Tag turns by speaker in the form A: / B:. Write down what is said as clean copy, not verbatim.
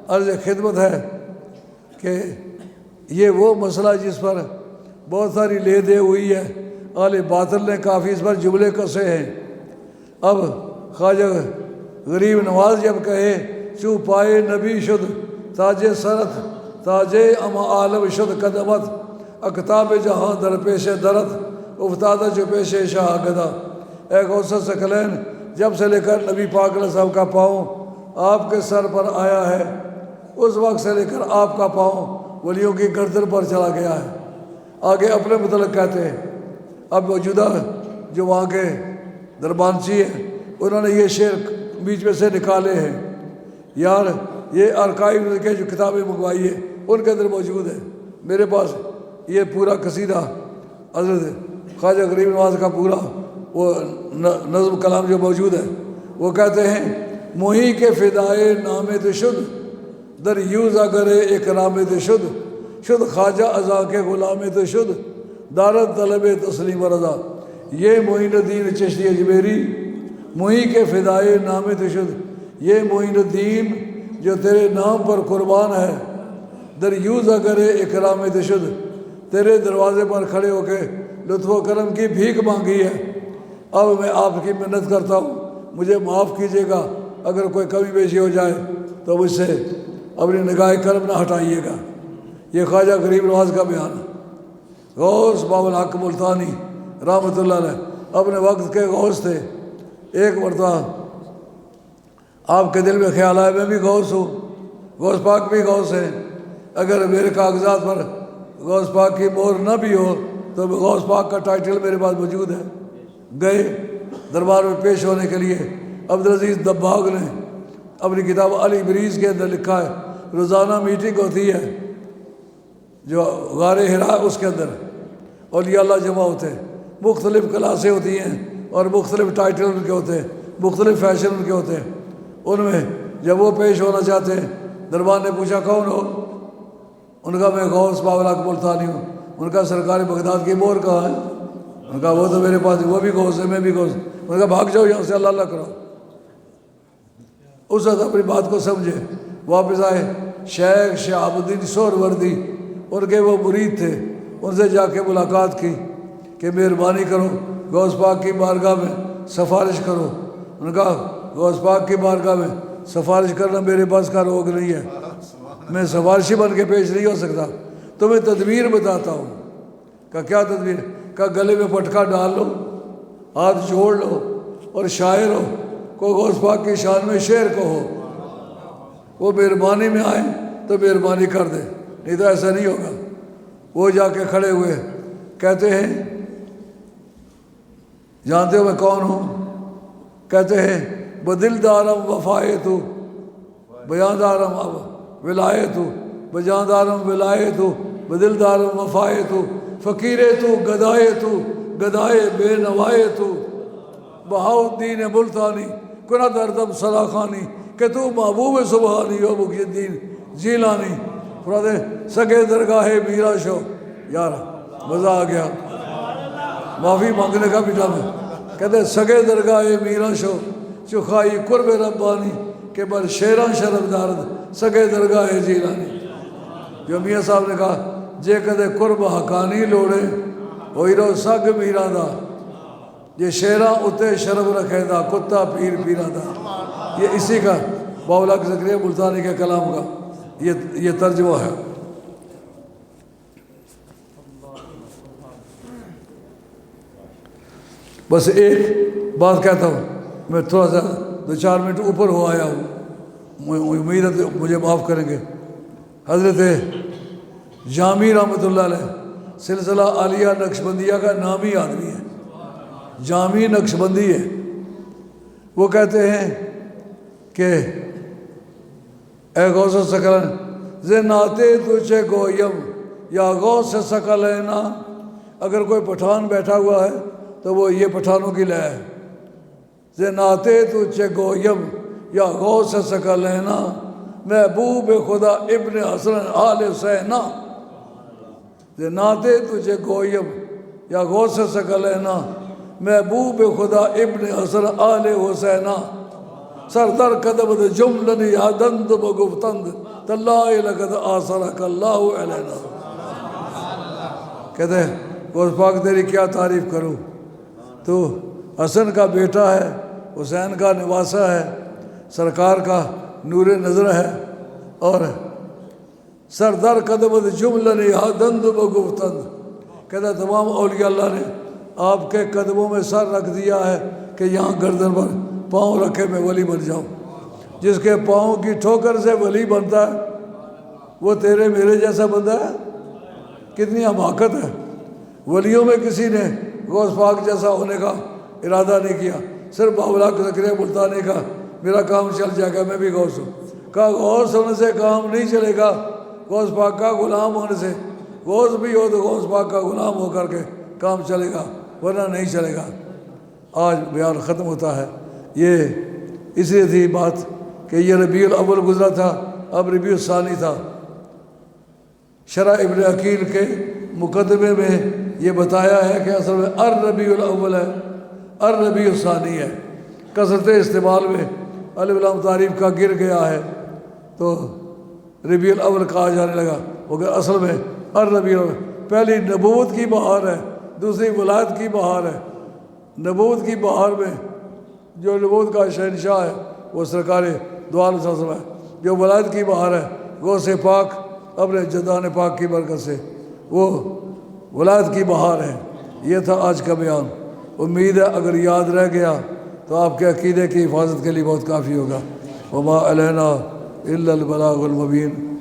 A: عرض خدمت ہے کہ یہ وہ مسئلہ جس پر بہت ساری لے دے ہوئی ہے، اہل باطل نے کافی اس پر جملے کسے ہیں۔ اب خواجہ غریب نواز جب کہے چو پائے نبی شد تاج سرت تاج اما عالم شد قدمت اکتاب جہاں در پیش درت افتادہ جو پیش شاہ گدا۔ اے غوث ثقلین، جب سے لے کر نبی پاک علیہ السلام کا پاؤں آپ کے سر پر آیا ہے، اس وقت سے لے کر آپ کا پاؤں ولیوں کی گردن پر چلا گیا ہے۔ آگے اپنے متعلق کہتے ہیں، اب موجودہ جو وہاں کے دربانچی ہیں انہوں نے یہ شعر بیچ میں سے نکالے ہیں۔ یار یہ ارکائیو کے جو کتابیں منگوائی ہیں ان کے اندر موجود ہے، میرے پاس یہ پورا قصیدہ حضرت خواجہ غریب نواز کا پورا وہ نظم کلام جو موجود ہے، وہ کہتے ہیں موہی کے فدائے نام شد در یوز اگر اکرام شد شد خواجہ ازا کے غلام شد دارت طلب تسلیم رضا۔ یہ معین الدین چشتی اجمیری موہی کے فدائے نام شد، یہ معین الدین جو تیرے نام پر قربان ہے، در یوز اگر اکرام شد، تیرے دروازے پر کھڑے ہو کے لطف و کرم کی بھیک مانگی ہے۔ اب میں آپ کی منت کرتا ہوں، مجھے معاف کیجیے گا، اگر کوئی کمی بیشی ہو جائے تو مجھ سے اپنی نگاہ کرم نہ ہٹائیے گا۔ یہ خواجہ غریب نواز کا بیان ہے۔ غوث باب الحق ملتانی رحمۃ اللہ علیہ اپنے وقت کے غوث تھے۔ ایک مرتبہ آپ کے دل میں خیال آیا میں بھی غوث ہوں، غوث پاک بھی غوث ہے، اگر میرے کاغذات پر غوث پاک کی مہر نہ بھی ہو تو غوث پاک کا ٹائٹل میرے پاس موجود ہے۔ گئے دربار میں پیش ہونے کے لیے، عبدالعزیز دباغ نے اپنی کتاب علی بریز کے اندر لکھا ہے روزانہ میٹنگ ہوتی ہے جو غار حرا اس کے اندر اولیاء اللہ جمع ہوتے ہیں، مختلف کلاسیں ہوتی ہیں اور مختلف ٹائٹل ان کے ہوتے ہیں، مختلف فیشن ان کے ہوتے ہیں۔ ان میں جب وہ پیش ہونا چاہتے ہیں، دربار نے پوچھا کون ہو؟ ان کا میں غوث باب الحق ملتانی ہوں۔ ان کا سرکار بغداد کی مہر کہاں ہے؟ ان کا وہ تو میرے پاس، وہ بھی غوث ہے میں بھی غوث۔ ان کا بھاگ جاؤ یہاں سے، اللہ اللہ کرو۔ اس وقت اپنی بات کو سمجھے، واپس آئے۔ شیخ شہاب الدین سہروردی ان کے وہ مرید تھے، ان سے جا کے ملاقات کی کہ مہربانی کرو غوث پاک کی بارگاہ میں سفارش کرو۔ ان کا غوث پاک کی بارگاہ میں سفارش کرنا میرے پاس کا روگ نہیں ہے، میں سفارشی بن کے پیش نہیں ہو سکتا، تمہیں تدبیر بتاتا ہوں۔ کہ کیا تدبیر؟ کہ گلے میں پٹکا ڈال لو، ہاتھ جوڑ لو اور شاعر ہو، کو غوث پاک کی شان میں شعر کہو، وہ مہربانی میں آئے تو مہربانی کر دے، نہیں تو ایسا نہیں ہوگا۔ وہ جا کے کھڑے ہوئے، کہتے ہیں جانتے ہو میں کون ہوں؟ کہتے ہیں بدل دارم وفائے تو بیان دارم اب ولائے تو بجان دارم ولائے تو بدل دارم وفائے تو فقیرے تو گدائے بے نوائے تو بہاؤدین ملتانی کنا دردم صلاخانی کہ تو محبوب سبحانی و مقی الدین جیلانی۔ فراد سگے درگاہ میرا شو، یار مزہ آ گیا، معافی مانگنے کا بھی ٹائم ہے۔ کہتے سگے درگاہ میرا شو چخائی قرب ربانی کہ بر شیران شرف دارد سگے درگاہ جیلانی۔ جو میاں صاحب نے کہا جے کدے قرب حقانی لوڑے ہوئی رو سگ میرا دا، یہ شیران اتے شرف رکھے دا کتا پیر پیرا دا۔ یہ اسی کا باب الحق زکریا ملتانی کے کلام کا یہ ترجمہ ہے۔ بس ایک بات کہتا ہوں، میں تھوڑا سا 2-4 منٹ اوپر ہو آیا ہوں، امید ہے مجھے معاف کریں گے۔ حضرت جامی رحمۃ اللہ علیہ سلسلہ عالیہ نقشبندیہ کا نامی آدمی ہے، جامی نقشبندی ہے۔ وہ کہتے ہیں کہ اے غوث ثقلین زناتے تجھے گویم یا غوث ثقلین، اگر کوئی پٹھان بیٹھا ہوا ہے تو وہ یہ پٹھانوں کی لے ہے۔ زناتے تجھے گویم یا غوث ثقلین محبوب خدا ابن حسن آل حسین، زناتے تجھے گویم یا غوث ثقلین محبوب خدا ابن حسن آل حسین۔ سردر قدمت جملن یادند بگفتند تاللہ لقد آثرک اللہ علینا. کہتے ہیں غوث پاک تیری کیا تعریف کروں، تو حسن کا بیٹا ہے، حسین کا نواسہ ہے، سرکار کا نور نظر ہے، اور سردر قدمت جملن یادند بگفتند. کہتا ہے تمام اولیاء اللہ نے آپ کے قدموں میں سر رکھ دیا ہے کہ یہاں گردن پر پاؤں رکھے میں ولی بن جاؤں. جس کے پاؤں کی ٹھوکر سے ولی بنتا ہے وہ تیرے میرے جیسا بندہ ہے. کتنی حماقت ہے. ولیوں میں کسی نے غوث پاک جیسا ہونے کا ارادہ نہیں کیا، صرف باولا زکریا ملتانی کا میرا کام چل جائے گا، میں بھی غوث ہوں. کہا غوث ہونے سے کام نہیں چلے گا، غوث پاک کا غلام ہونے سے. غوث بھی ہو تو غوث پاک کا غلام ہو کر کے کام چلے گا، ورنہ نہیں چلے گا. آج بیان ختم ہوتا ہے. یہ اس لیے تھی بات کہ یہ ربیع الاول گزرا تھا، اب ربیع الثانی تھا. شرح ابن عقیل کے مقدمے میں یہ بتایا ہے کہ اصل میں الربیع الاول ہے، الربیع الثانی ہے. کثرت استعمال میں الف لام تعریف کا گر گیا ہے تو ربیع الاول کہا جانے لگا، مگر اصل میں الربیع الاول. پہلی نبوت کی بہار ہے، دوسری ولادت کی بہار ہے. نبوت کی بہار میں جو نبوت کا شہنشاہ ہے وہ سرکار دو عالم صلی اللہ علیہ وسلم ہے. جو ولادت کی بہار ہے غوث پاک اپنے جدان پاک کی برکت سے وہ ولادت کی بہار ہے. یہ تھا آج کا بیان. امید ہے اگر یاد رہ گیا تو آپ کے عقیدے کی حفاظت کے لیے بہت کافی ہوگا. وما علینا الا البلاغ المبین.